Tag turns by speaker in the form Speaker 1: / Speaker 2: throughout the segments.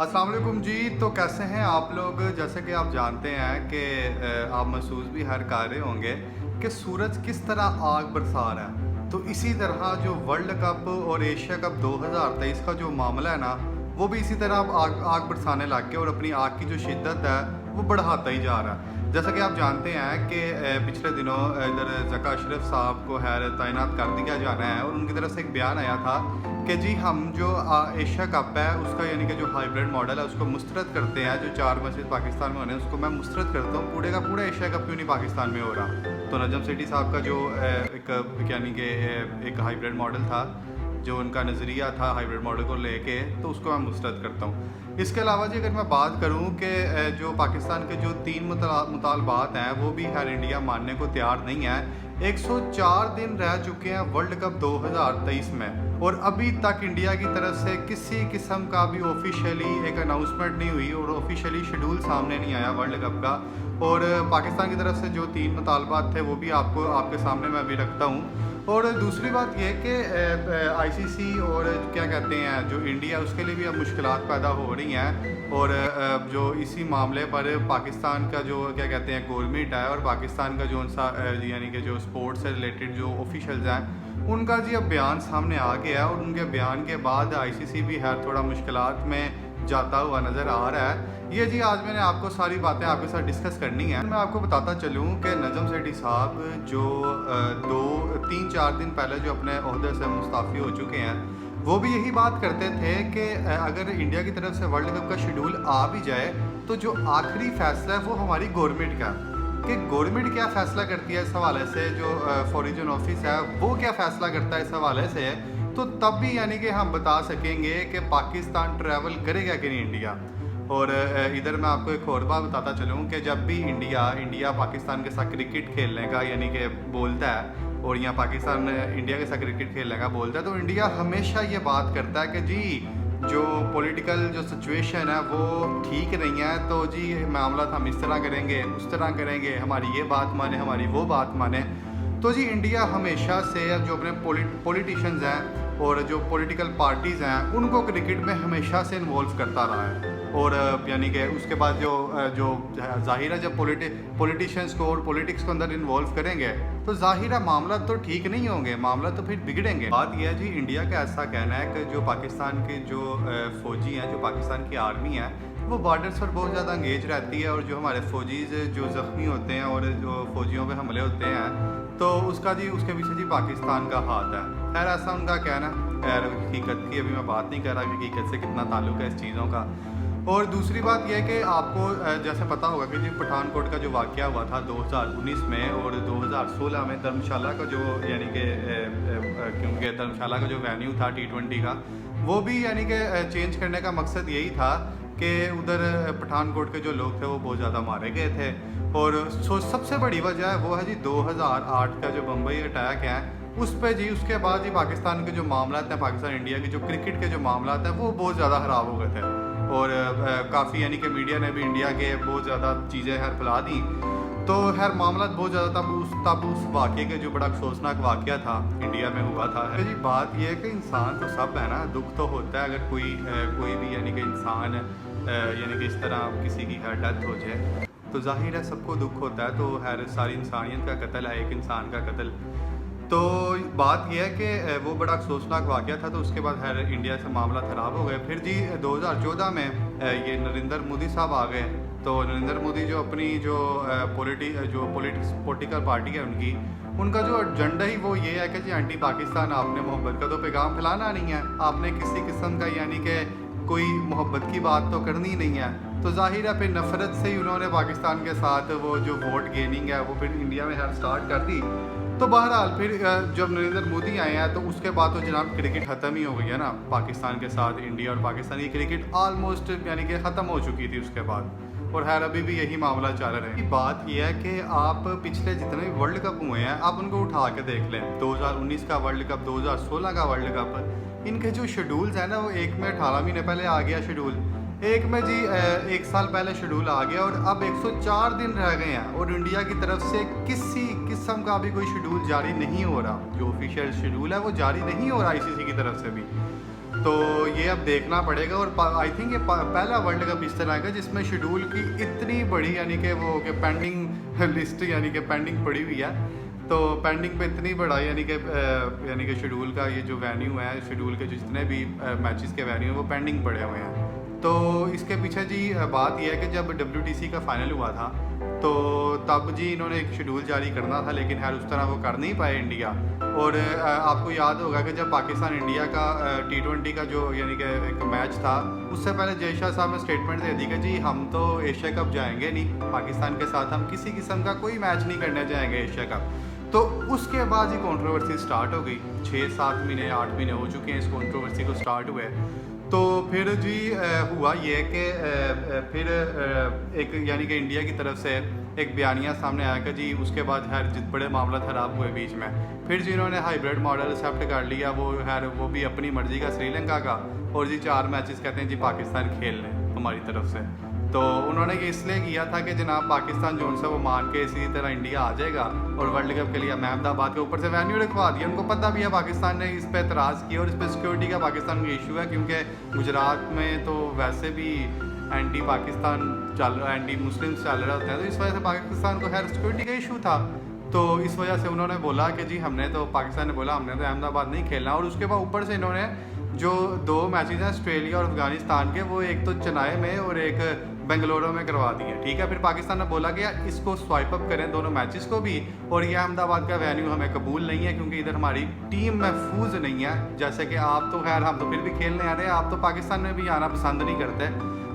Speaker 1: अस्सलाम वालेकुम जी। तो कैसे हैं आप लोग? जैसे कि आप जानते हैं कि आप महसूस भी हर कर रहे होंगे कि सूरज किस तरह आग बरसा रहा है। तो इसी तरह जो वर्ल्ड कप और एशिया कप 2023 का जो मामला है ना, वो भी इसी तरह अब आग आग बरसाने लग गया और अपनी आग की जो शिद्दत है वो बढ़ाता ही जा रहा है। जैसा कि आप जानते हैं कि पिछले दिनों इधर ज़का अशरफ साहब को तैनात कर दिया जाना है और उनकी तरफ से एक बयान आया था कि जी हम जो एशिया कप है उसका यानी कि जो हाइब्रिड मॉडल है उसको मुस्तरद करते हैं। जो 4 मैचेस पाकिस्तान में होने हैं उसको मैं मुस्तरद करता हूँ। पूरे का पूरा एशिया कप क्यों नहीं पाकिस्तान में हो रहा? तो नजम सेठी साहब का जो एक यानी कि एक हाइब्रिड मॉडल था, जो उनका नज़रिया था हाइब्रिड मॉडल को लेके, तो उसको मैं मुस्तरद करता हूँ। इसके अलावा जी अगर मैं बात करूँ कि जो पाकिस्तान के जो 3 मुतालबात हैं वो भी खैर इंडिया मानने को तैयार नहीं है। 104 दिन रह चुके हैं वर्ल्ड कप 2023 में और अभी तक इंडिया की तरफ से किसी किस्म का भी ऑफिशियली एक अनाउंसमेंट नहीं हुई और ऑफिशियली शेड्यूल सामने नहीं आया वर्ल्ड कप का। और पाकिस्तान की तरफ से जो 3 मुतालबात थे वो भी आपके सामने मैं अभी रखता हूँ। और दूसरी बात यह कि आईसीसी और क्या कहते हैं जो इंडिया, उसके लिए भी अब मुश्किलात पैदा हो रही हैं। और जो इसी मामले पर पाकिस्तान का जो क्या कहते हैं गवर्नमेंट है और पाकिस्तान का जो यानी कि जो स्पोर्ट्स से रिलेटेड जो ऑफिशियल्स हैं उनका जी अब बयान सामने आ गया है और उनके बयान के बाद आईसीसी भी है थोड़ा मुश्किलात में जाता हुआ नज़र आ रहा है। ये जी आज मैंने आपको सारी बातें आपके साथ डिस्कस करनी है। मैं आपको बताता चलूँ कि नजम सेठी साहब जो 2-3-4 दिन पहले जो अपने ओहदे से मुस्ताफ़ी हो चुके हैं, वो भी यही बात करते थे कि अगर इंडिया की तरफ से वर्ल्ड कप का शेड्यूल आ भी जाए तो जो आखिरी फैसला है वो हमारी गवर्नमेंट का, कि गवर्नमेंट क्या फ़ैसला करती है इस हवाले से, जो फॉरेन ऑफिस है वो क्या फ़ैसला करता है इस हवाले से, तो तब भी यानी कि हम बता सकेंगे कि पाकिस्तान ट्रैवल करेगा कि नहीं इंडिया। और इधर मैं आपको एक और बात बताता चलूँ कि जब भी इंडिया पाकिस्तान के साथ क्रिकेट खेलने का यानी कि बोलता है और यहाँ पाकिस्तान इंडिया के साथ क्रिकेट खेलने का बोलता है, तो इंडिया हमेशा ये बात करता है कि जी जो पॉलिटिकल जो सिचुएशन है वो ठीक नहीं है, तो जी मामला हम इस तरह करेंगे उस तरह करेंगे, हमारी ये बात माने हमारी वो बात माने। तो जी इंडिया हमेशा से जो अपने पॉलिटिशियंस हैं और जो पॉलिटिकल पार्टीज़ हैं उनको क्रिकेट में हमेशा से इन्वॉल्व करता रहा है। और यानी कि उसके बाद जो ज़ाहिर है जब पॉलिटिशियंस को और पॉलिटिक्स को अंदर इन्वॉल्व करेंगे तो ज़ाहिर है मामला तो ठीक नहीं होंगे, मामला तो फिर बिगड़ेंगे। बात यह है जी इंडिया का ऐसा कहना है कि जो पाकिस्तान के जो फ़ौजी हैं, जो पाकिस्तान की आर्मी है, वो बॉर्डर्स पर बहुत ज़्यादा इंगेज रहती है और जो हमारे फ़ौजीज़ जो ज़ख्मी होते हैं और जो फ़ौजियों पे हमले होते हैं तो उसके पीछे जी पाकिस्तान का हाथ है। खैर ऐसा उनका कहना है, खैर हकीकत की अभी मैं बात नहीं कर रहा कि हकीकत से कितना ताल्लुक़ है इस चीज़ों का। और दूसरी बात यह है कि आपको जैसे पता होगा कि जी पठानकोट का जो वाक़या हुआ था 2019 में और 2016 में धर्मशाला का जो यानी कि क्योंकि धर्मशाला का जो वेन्यू था T20 का, वो भी यानी कि चेंज करने का मकसद यही था कि उधर पठानकोट के जो लोग थे वो बहुत ज़्यादा मारे गए थे। और सबसे बड़ी वजह है वो है जी 2008 का जो बम्बई अटैक है उस पर जी, उसके बाद जी पाकिस्तान के जो मामला हैं, पाकिस्तान इंडिया के जो क्रिकेट के जो मामला हैं वो बहुत ज़्यादा ख़राब हो गए थे और काफ़ी यानी कि मीडिया ने भी इंडिया के बहुत ज़्यादा चीज़ें फैला दी। तो खैर मामला बहुत ज़्यादा तब उस वाक़े के जो बड़ा अफसोसनाक वाक़या था इंडिया में हुआ था। जी बात यह है कि इंसान तो सब है ना, दुख तो होता है अगर कोई भी यानी कि इंसान यानी कि इस तरह किसी की डेथ हो जाए तो जाहिर है सबको दुख होता है। तो खैर सारी इंसानियत का कत्ल है एक इंसान का कत्ल। तो बात यह है कि वो बड़ा अफसोसनाक वाक़या था। तो उसके बाद खैर इंडिया से मामला ख़राब हो गए। फिर जी 2014 में ये नरेंद्र मोदी साहब आ गए। तो नरेंद्र मोदी जो अपनी जो पॉलिटिकल पार्टी है उनका जो एजेंडा ही वो ये है कि जी एंटी पाकिस्तान, आपने मोहब्बत का तो पैगाम फैलाना नहीं है, आपने किसी किस्म का यानी कि कोई मोहब्बत की बात तो करनी नहीं है। तो जाहिर है फिर नफ़रत से ही उन्होंने पाकिस्तान के साथ वो जो वोट गेनिंग है वो फिर इंडिया में स्टार्ट कर दी। तो बहरहाल फिर जब नरेंद्र मोदी आए हैं तो उसके बाद तो जनाब क्रिकेट ख़त्म ही हो गई है ना पाकिस्तान के साथ। इंडिया और पाकिस्तान की क्रिकेट आलमोस्ट यानी कि ख़त्म हो चुकी थी उसके बाद, और खैर अभी भी यही मामला चल रहा है। बात यह है कि आप पिछले जितने भी वर्ल्ड कप हुए हैं आप उनको उठा के देख लें, 2019 का वर्ल्ड कप, 2016 का वर्ल्ड कप, इनके जो शेड्यूल्स हैं ना वो एक में 18 महीने पहले आ गया शेड्यूल, एक में जी 1 साल पहले शेड्यूल आ गया और अब 104 दिन रह गए हैं और इंडिया की तरफ से किसी किस्म का भी कोई शेड्यूल जारी नहीं हो रहा। जो ऑफिशियल शेड्यूल है वो जारी नहीं हो रहा आईसीसी की तरफ से भी। तो ये अब देखना पड़ेगा। और आई थिंक ये पहला वर्ल्ड कप इस तरह का जिसमें शेड्यूल की इतनी बड़ी यानी कि वो कि पेंडिंग लिस्ट यानी कि पेंडिंग पड़ी हुई है। तो पेंडिंग पे इतनी बड़ा यानी कि शेड्यूल का ये जो वेन्यू है, शेड्यूल के जितने भी मैचेस के वेन्यू हैं वो पेंडिंग पड़े हुए हैं। तो इसके पीछे जी बात यह है कि जब WTC का फाइनल हुआ था तो तब जी इन्होंने एक शेड्यूल जारी करना था, लेकिन खैर उस तरह वो कर नहीं पाए इंडिया। और आपको याद होगा कि जब पाकिस्तान इंडिया का T20 का जो यानी कि एक मैच था, उससे पहले जय शाह साहब ने स्टेटमेंट दे दी कि जी हम तो एशिया कप जाएंगे नहीं, पाकिस्तान के साथ हम किसी किस्म का कोई मैच नहीं करने जाएंगे एशिया कप। तो उसके बाद ही कंट्रोवर्सी स्टार्ट हो गई। 6-7 महीने 8 महीने हो चुके हैं इस कंट्रोवर्सी को स्टार्ट हुए। तो फिर जी हुआ ये कि फिर एक यानी कि इंडिया की तरफ से एक बयानिया सामने आया कि जी उसके बाद खैर जित बड़े मामला खराब हुए बीच में। फिर जी इन्होंने हाइब्रिड मॉडल एक्सेप्ट कर लिया, वो खैर वो भी अपनी मर्जी का श्रीलंका का, और जी 4 मैचेस कहते हैं जी पाकिस्तान खेल लें हमारी तरफ से। तो उन्होंने ये इसलिए किया था कि जनाब पाकिस्तान जो उनसे वो मान के इसी तरह इंडिया आ जाएगा और वर्ल्ड कप के लिए अहमदाबाद के ऊपर से वेन्यू रखवा दिया। उनको पता भी है पाकिस्तान ने इस पर एतराज़ किया और इस पर सिक्योरिटी का पाकिस्तान का इशू है, क्योंकि गुजरात में तो वैसे भी एंटी पाकिस्तान एंटी मुस्लिम चल रहे होते हैं, तो इस वजह से पाकिस्तान को खैर सिक्योरिटी का इशू था। तो इस वजह से उन्होंने बोला कि जी हमने तो पाकिस्तान ने बोला हमने तो अहमदाबाद नहीं खेलना। और उसके बाद ऊपर से इन्होंने जो 2 मैचेस हैं ऑस्ट्रेलिया और अफगानिस्तान के, वो एक तो चेन्नई में और एक बेंगलुरु में करवा दिए, ठीक है। फिर पाकिस्तान ने बोला कि यार इसको स्वाइप अप करें दोनों मैचेस को भी, और ये अहमदाबाद का वेन्यू हमें कबूल नहीं है क्योंकि इधर हमारी टीम महफूज नहीं है। जैसे कि आप तो खैर हम तो फिर भी खेलने आ रहे हैं, आप तो पाकिस्तान में भी आना पसंद नहीं करते,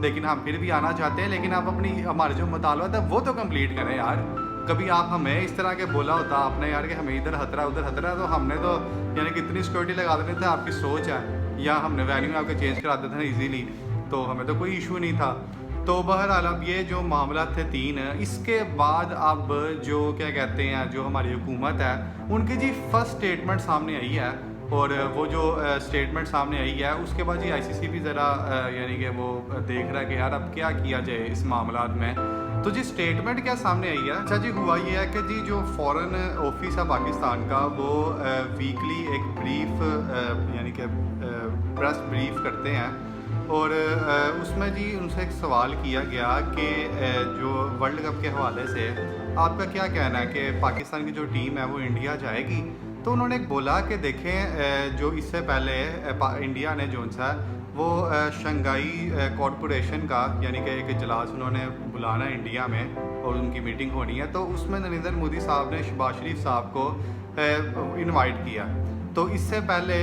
Speaker 1: लेकिन हम फिर भी आना चाहते हैं, लेकिन आप अपनी हमारे जो मुतालबा था वो तो कंप्लीट करें यार। कभी आप हमें इस तरह के बोला होता आपने यार कि हमें इधर खतरा उधर खतरा, तो हमने तो यानी कि इतनी सिक्योरिटी लगा देते थे, आपकी सोच है, या हमने वेन्यू आपके चेंज करा देते थे ईजीली, तो हमें तो कोई इशू नहीं था। तो बहरहाल अब ये जो मामला थे 3, इसके बाद अब जो क्या कहते हैं जो हमारी हुकूमत है उनकी जी फर्स्ट स्टेटमेंट सामने आई है। और वो जो स्टेटमेंट सामने आई है उसके बाद जी ICC भी ज़रा यानी कि वो देख रहा है कि यार अब क्या किया जाए इस मामला में। तो जी स्टेटमेंट क्या सामने आई है, अच्छा जी हुआ ये है कि जी जो फॉरेन ऑफिस है पाकिस्तान का वो वीकली एक ब्रीफ यानी कि प्रेस ब्रीफ करते हैं, और उसमें जी उनसे एक सवाल किया गया कि जो वर्ल्ड कप के हवाले से आपका क्या कहना है कि पाकिस्तान की जो टीम है वो इंडिया जाएगी। तो उन्होंने एक बोला कि देखें जो इससे पहले इंडिया ने जो सा वो शंघाई कॉरपोरेशन का यानी कि एक इजलास उन्होंने बुलाना है इंडिया में और उनकी मीटिंग होनी है, तो उसमें नरेंद्र मोदी साहब ने शहबाज शरीफ साहब को इनवाइट किया। तो इससे पहले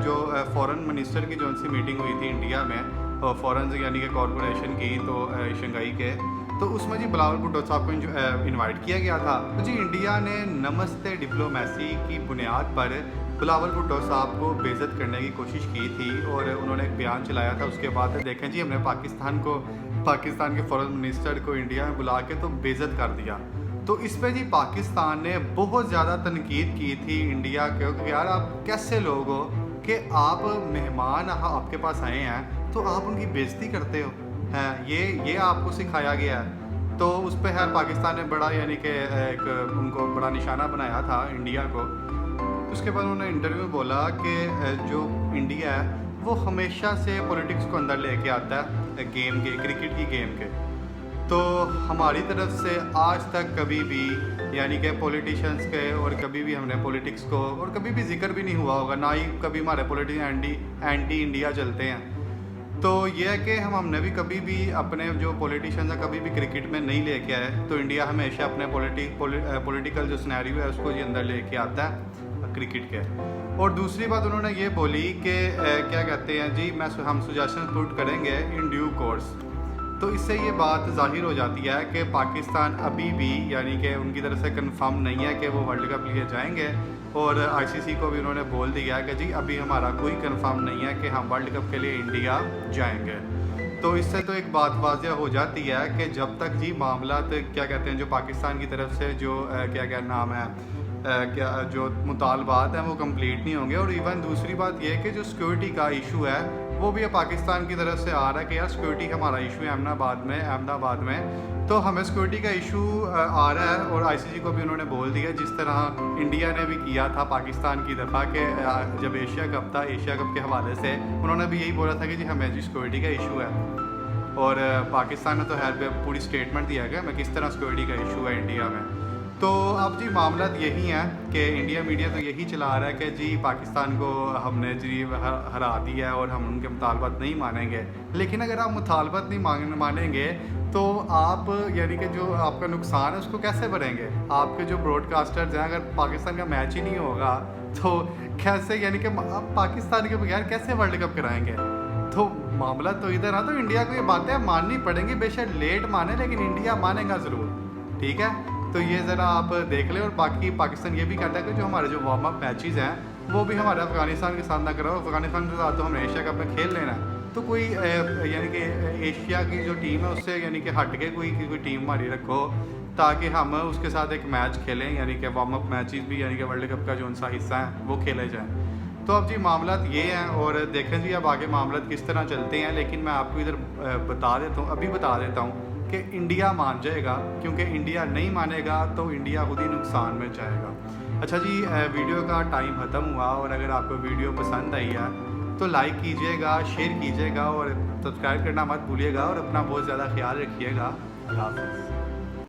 Speaker 1: जो फॉरेन मिनिस्टर की जो सी मीटिंग हुई थी इंडिया में फॉरेन यानी कि कॉरपोरेशन की, तो शंघाई के, तो उसमें जी बिलावल भुट्टो साहब को इनवाइट किया गया था। तो जी इंडिया ने नमस्ते डिप्लोमेसी की बुनियाद पर बिलावल भुट्टो साहब को बेइज्जत करने की कोशिश की थी और उन्होंने एक बयान चलाया था। उसके बाद देखें जी हमने पाकिस्तान के फॉरेन मिनिस्टर को इंडिया में बुला के तो बेइज्जत कर दिया। तो इस पर जी पाकिस्तान ने बहुत ज़्यादा तनकीद की थी इंडिया के कि यार आप कैसे लोग हो कि आप मेहमान आपके पास आए हैं तो आप उनकी बेइज्जती करते हो हैं, ये आपको सिखाया गया है। तो उस पर खैर पाकिस्तान ने बड़ा यानी कि एक उनको बड़ा निशाना बनाया था इंडिया को। उसके बाद उन्होंने इंटरव्यू में बोला कि जो इंडिया है वो हमेशा से पॉलिटिक्स को अंदर लेके आता है गेम के, क्रिकेट की गेम के। तो हमारी तरफ से आज तक कभी भी यानी कि पॉलिटिशियंस के और कभी भी हमने पॉलिटिक्स को और कभी भी जिक्र भी नहीं हुआ होगा, ना ही कभी हमारे पॉलिटिशियन एंटी इंडिया चलते हैं। तो ये है कि हमने भी कभी भी अपने जो पॉलिटिशियंस हैं कभी भी क्रिकेट में नहीं लेके आए, तो इंडिया हमेशा अपने पॉलिटिकल जो सिनेरियो है उसको जी अंदर लेके आता है क्रिकेट के। और दूसरी बात उन्होंने ये बोली कि क्या कहते हैं जी हम सजेशन पुट करेंगे इन ड्यू कोर्स। तो इससे ये बात जाहिर हो जाती है कि पाकिस्तान अभी भी यानी कि उनकी तरफ से कंफर्म नहीं है कि वो वर्ल्ड कप लिए जाएंगे, और ICC को भी उन्होंने बोल दिया है कि जी अभी हमारा कोई कंफर्म नहीं है कि हम वर्ल्ड कप के लिए इंडिया जाएंगे। तो इससे तो एक बात वाज़ह हो जाती है कि जब तक जी मामला क्या कहते हैं जो पाकिस्तान की तरफ से जो क्या नाम है क्या जो मुतालबात हैं वो कंप्लीट नहीं होंगे। और इवन दूसरी बात यह है कि जो सिक्योरिटी का इशू है वो भी अब पाकिस्तान की तरफ से आ रहा है कि यार सिक्योरिटी हमारा इशू है अहमदाबाद में, तो हमें सिक्योरिटी का इशू आ रहा है। और आईसीजी को भी उन्होंने बोल दिया, जिस तरह इंडिया ने भी किया था पाकिस्तान की दफ़ा के जब एशिया कप था, एशिया कप के हवाले से उन्होंने भी यही बोला था कि जी हमें जी सिक्योरिटी का इशू है। और पाकिस्तान ने तो खैर पूरी स्टेटमेंट दिया गया मैं किस तरह सिक्योरिटी का इशू है इंडिया में। तो अब जी मामला यही है कि इंडिया मीडिया तो यही चला रहा है कि जी पाकिस्तान को हमने जी हरा दिया है और हम उनके मुतालबात नहीं मानेंगे। लेकिन अगर आप मुतालबात नहीं मानेंगे तो आप यानी कि जो आपका नुकसान है उसको कैसे भरेंगे? आपके जो ब्रॉडकास्टर्स हैं, अगर पाकिस्तान का मैच ही नहीं होगा तो कैसे, यानी कि आप पाकिस्तान के बगैर कैसे वर्ल्ड कप कराएंगे? तो मामला तो इधर है। तो इंडिया को ये बातें माननी पड़ेंगी, बेशक लेट माने लेकिन इंडिया मानेगा ज़रूर, ठीक है। तो ये ज़रा आप देख लें। और बाकी पाकिस्तान ये भी कहता है कि जो हमारे जो वार्म अप मैचेस हैं वो भी हमारे अफ़गानिस्तान के साथ ना कराओ, अफ़गानिस्तान के साथ तो हमने एशिया कप में खेल लेना है। तो कोई यानी कि एशिया की जो टीम है उससे यानी कि हट के कोई टीम हमारी रखो ताकि हम उसके साथ एक मैच खेलें, यानी कि वार्म अप मैचेस भी यानी कि वर्ल्ड कप का जो उनका हिस्सा है वो खेले जाएँ। तो अब जी मामलात ये हैं और देखें जी अब आगे मामलात किस तरह चलते हैं। लेकिन मैं आपको इधर अभी बता देता हूँ कि इंडिया मान जाएगा, क्योंकि इंडिया नहीं मानेगा तो इंडिया खुद ही नुकसान में जाएगा। अच्छा जी, वीडियो का टाइम ख़त्म हुआ और अगर आपको वीडियो पसंद आई है तो लाइक कीजिएगा, शेयर कीजिएगा और सब्सक्राइब करना मत भूलिएगा और अपना बहुत ज़्यादा ख्याल रखिएगा। अल्लाह हाफ़िज़।